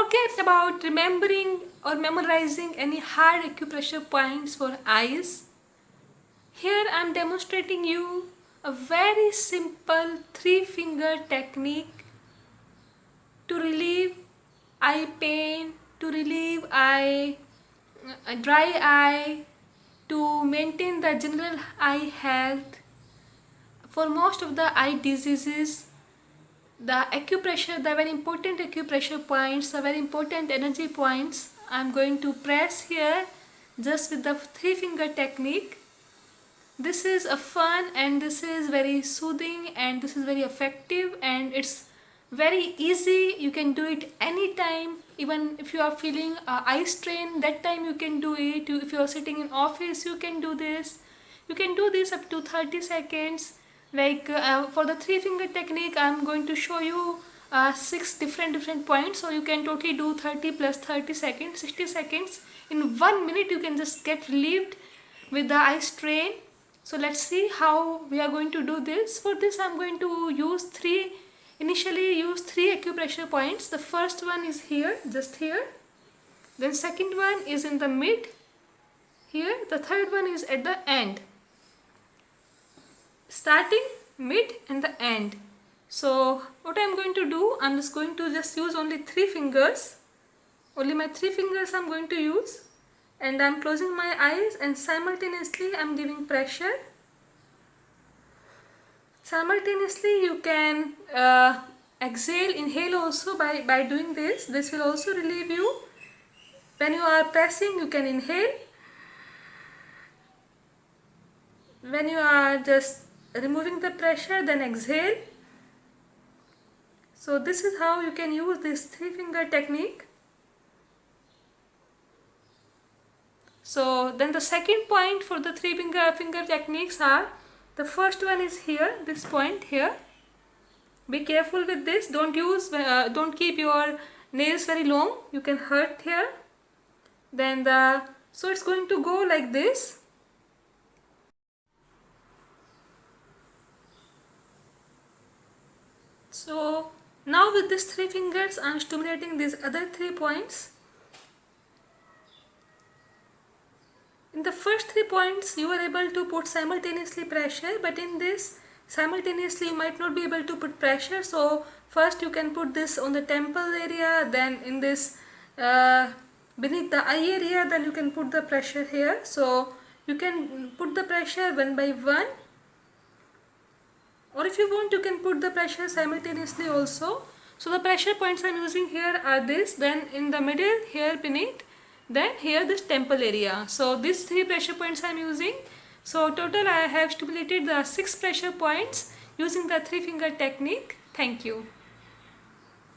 forget about remembering or memorizing any hard acupressure points for eyes. Here I am demonstrating you a very simple 3-finger technique to relieve eye pain, to relieve dry eye, to maintain the general eye health. For most of the eye diseases, the acupressure, the very important acupressure points, the very important energy points, I am going to press here just with the 3-finger technique. This is a fun and this is very soothing and this is very effective and it's very easy. You can do it anytime. Even if you are feeling eye strain, that time you can do it. If you are sitting in office, you can do this. You can do this up to 30 seconds. Like for the 3-finger technique, I am going to show you 6 different points. So you can totally do 30 plus 30 seconds, 60 seconds. In 1 minute, you can just get relieved with the eye strain. So let's see how we are going to do this. For this, I am going to initially use 3 acupressure points. The first one is here, just here. Then second one is in the mid, here. The third one is at the end. Starting, mid and the end. So what I am going to do, I am just going to use only 3 fingers. Only my 3 fingers I am going to use. And I am closing my eyes and simultaneously I am giving pressure. Simultaneously you can inhale also by doing this. This will also relieve you. When you are pressing, you can inhale. When you are just removing the pressure, then exhale. So this is how you can use this 3-finger technique. So then the second point for the 3-finger techniques are, the first one is here, this point here. Be careful with this. Don't keep your nails very long. You can hurt here. Then so it's going to go like this. So now with these 3 fingers, I am stimulating these other 3 points. In the first 3 points, you are able to put simultaneously pressure, but in this, simultaneously you might not be able to put pressure. So first you can put this on the temple area, then in this beneath the eye area, then you can put the pressure here. So you can put the pressure one by one, or if you want, you can put the pressure simultaneously also. So the pressure points I am using here are this, then in the middle, here beneath, then here this temple area. So these 3 pressure points I am using. So total I have stimulated the 6 pressure points using the 3-finger technique. Thank you.